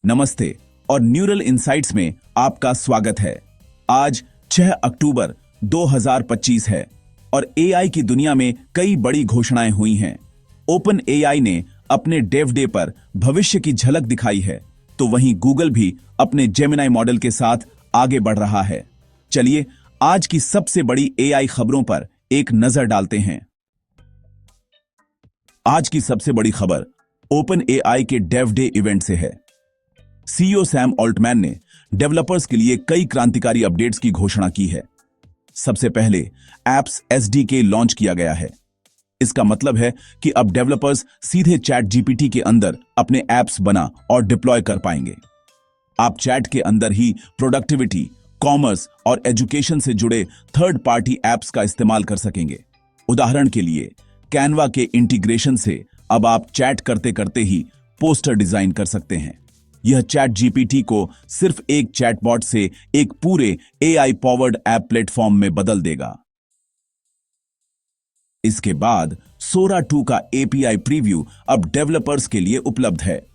नमस्ते और neural insights में आपका स्वागत है। आज 6 अक्टूबर 2025 है और एआई की दुनिया में कई बड़ी घोषणाएं हुई हैं। ओपन एआई ने अपने डेव डे पर भविष्य की झलक दिखाई है, तो वहीं गूगल भी अपने जेमिनाई मॉडल के साथ आगे बढ़ रहा है। चलिए आज की सबसे बड़ी एआई खबरों पर एक नजर डालते हैं। आज की सबसे बड़ी खबर ओपन एआई के डेव डे इवेंट से है। सीईओ सैम ऑल्टमैन ने डेवलपर्स के लिए कई क्रांतिकारी अपडेट्स की घोषणा की है। सबसे पहले एप्स एसडीके लॉन्च किया गया है। इसका मतलब है कि अब डेवलपर्स सीधे चैट जीपीटी के अंदर अपने एप्स बना और डिप्लॉय कर पाएंगे। आप चैट के अंदर ही प्रोडक्टिविटी, कॉमर्स और एजुकेशन से जुड़े थर्ड पार्टी एप्स का इस्तेमाल कर सकेंगे। उदाहरण के लिए कैनवा के इंटीग्रेशन से अब आप चैट करते करते ही पोस्टर डिजाइन कर सकते हैं। यह चैट जीपीटी को सिर्फ एक चैटबॉट से एक पूरे एआई पावर्ड ऐप प्लेटफॉर्म में बदल देगा। इसके बाद सोरा 2 का एपीआई प्रीव्यू अब डेवलपर्स के लिए उपलब्ध है।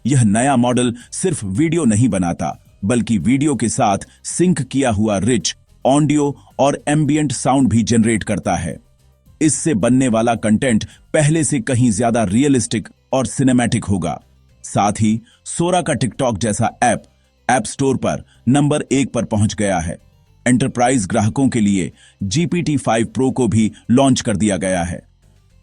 यह नया मॉडल सिर्फ वीडियो नहीं बनाता, बल्कि वीडियो के साथ सिंक किया हुआ रिच ऑडियो और एम्बिएंट साउंड भी जनरेट करता है। इससे बनने वाला कंटेंट पहले से कहीं ज्यादा रियलिस्टिक और सिनेमैटिक होगा। साथ ही सोरा का टिकटॉक जैसा ऐप स्टोर पर नंबर 1 पर पहुंच गया है। एंटरप्राइज ग्राहकों के लिए GPT-5 Pro को भी लॉन्च कर दिया गया है।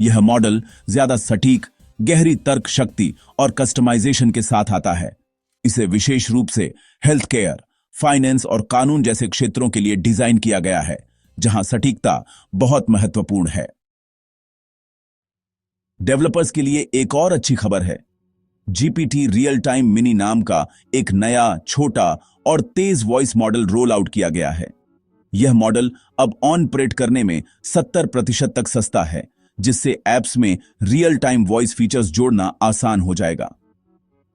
यह मॉडल ज्यादा सटीक, गहरी तर्क शक्ति और कस्टमाइजेशन के साथ आता है। इसे विशेष रूप से हेल्थ केयर, फाइनेंस और कानून जैसे क्षेत्रों के लिए डिजाइन किया गया है, जहां सटीकता बहुत महत्वपूर्ण है। डेवलपर्स के लिए एक और अच्छी खबर है। जीपीटी रियल टाइम मिनी नाम का एक नया, छोटा और तेज वॉइस मॉडल रोल आउट किया गया है। यह मॉडल अब ऑन परेट करने में 70% तक सस्ता है, जिससे ऐप्स में रियल टाइम वॉइस फीचर्स जोड़ना आसान हो जाएगा।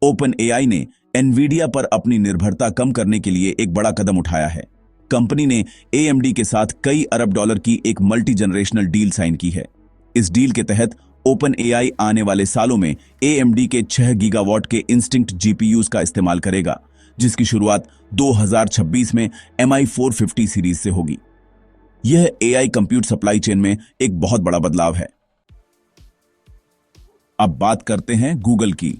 ओपन एआई ने एनवीडिया पर अपनी निर्भरता कम करने के लिए एक बड़ा कदम उठाया है। कंपनी ने एएमडी के साथ कई अरब डॉलर की एक मल्टी जनरेशनल डील साइन की है। इस डील के तहत ओपन एआई आने वाले सालों में एएमडी के 6 गीगावाट के इंस्टिंक्ट जीपीयूज का इस्तेमाल करेगा, जिसकी शुरुआत 2026 में MI 450 सीरीज से होगी। यह एआई कंप्यूट सप्लाई चेन में एक बहुत बड़ा बदलाव है। अब बात करते हैं गूगल की।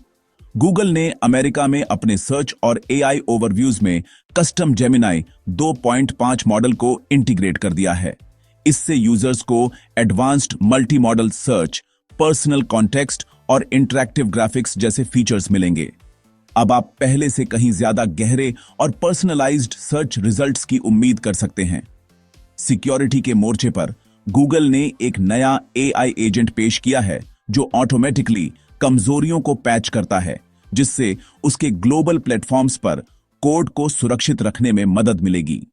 गूगल ने अमेरिका में अपने सर्च और एआई ओवरव्यूज में कस्टम जेमिनाई 2.5 मॉडल को इंटीग्रेट कर दिया है। इससे यूजर्स को advanced multi modal search, personal context और इंटरैक्टिव ग्राफिक्स जैसे फीचर्स मिलेंगे। अब आप पहले से कहीं ज्यादा गहरे और पर्सनलाइज्ड सर्च रिजल्ट्स की उम्मीद कर सकते हैं। सिक्योरिटी के मोर्चे पर गूगल ने एक नया एआई एजेंट पेश किया है, जो ऑटोमेटिकली कमजोरियों को पैच करता है, जिससे उसके ग्लोबल प्लेटफॉर्म्स पर कोड को सुरक्षित रखने में मदद मिलेगी।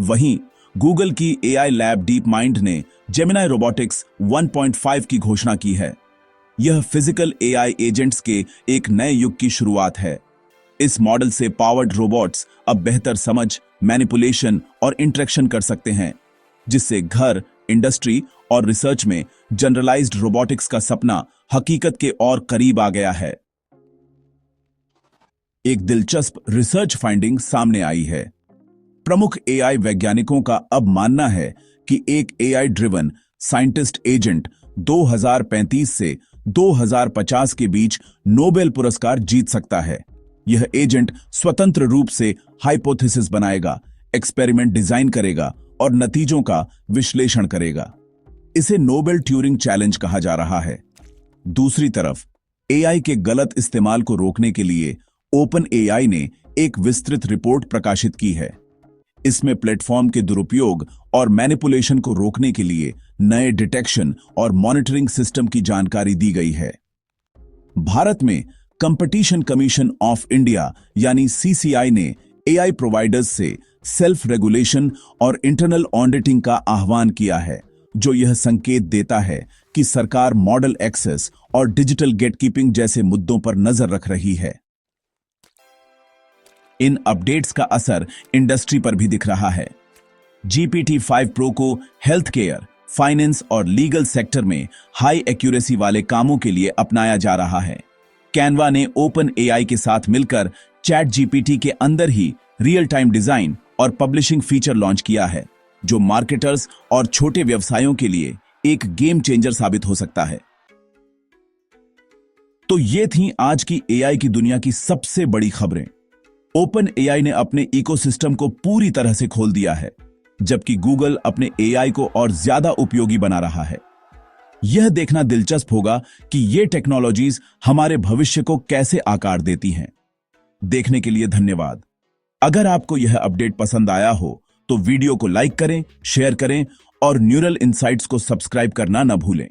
वहीं गूगल की एआई लैब डीप माइंड ने जेमिनाई रोबोटिक्स 1.5 की घोषणा की है। यह फिजिकल एआई एजेंट्स के एक नए युग की शुरुआत है। इस मॉडल से पावर्ड रोबोट्स अब बेहतर समझ, मैनिपुलेशन और इंटरेक्शन कर सकते हैं, जिससे घर, इंडस्ट्री और रिसर्च में जनरलाइज्ड रोबोटिक्स का सपना हकीकत के और करीब आ गया है। एक दिलचस्प रिसर्च फाइंडिंग सामने आई है। प्रमुख एआई वैज्ञानिकों का अब मानना है कि एक एआई ड्रिवन साइंटिस्ट एजेंट 2035 से 2050 के बीच नोबेल पुरस्कार जीत सकता है। यह एजेंट स्वतंत्र रूप से हाइपोथेसिस बनाएगा, एक्सपेरिमेंट डिजाइन करेगा और नतीजों का विश्लेषण करेगा। इसे नोबेल ट्यूरिंग चैलेंज कहा जा रहा है। दूसरी तरफ एआई के गलत इस्तेमाल को रोकने के लिए ओपन एआई ने एक विस्तृत रिपोर्ट प्रकाशित की है। इसमें प्लेटफॉर्म के दुरुपयोग और मैनिपुलेशन को रोकने के लिए नए डिटेक्शन और मॉनिटरिंग सिस्टम की जानकारी दी गई है। भारत में कंपटीशन कमीशन ऑफ इंडिया यानी सीसीआई ने एआई प्रोवाइडर्स से सेल्फ रेगुलेशन और इंटरनल ऑडिटिंग का आह्वान किया है, जो यह संकेत देता है कि सरकार मॉडल एक्सेस और डिजिटल गेटकीपिंग जैसे मुद्दों पर नजर रख रही है। इन अपडेट्स का असर इंडस्ट्री पर भी दिख रहा है। GPT-5 Pro को हेल्थ केयर, फाइनेंस और लीगल सेक्टर में हाई एक्यूरेसी वाले कामों के लिए अपनाया जा रहा है। कैनवा ने ओपन एआई के साथ मिलकर चैट जीपीटी के अंदर ही रियल टाइम डिजाइन और पब्लिशिंग फीचर लॉन्च किया है, जो मार्केटर्स और छोटे व्यवसायों के लिए एक गेम चेंजर साबित हो सकता है। तो ये थी आज की एआई की दुनिया की सबसे बड़ी खबरें। ओपन एआई ने अपने इकोसिस्टम को पूरी तरह से खोल दिया है, जबकि गूगल अपने एआई को और ज्यादा उपयोगी बना रहा है। यह देखना दिलचस्प होगा कि ये टेक्नोलॉजीज हमारे भविष्य को कैसे आकार देती हैं। देखने के लिए धन्यवाद। अगर आपको यह अपडेट पसंद आया हो तो वीडियो को लाइक करें, शेयर करें और न्यूरल इनसाइट्स को सब्सक्राइब करना न भूलें।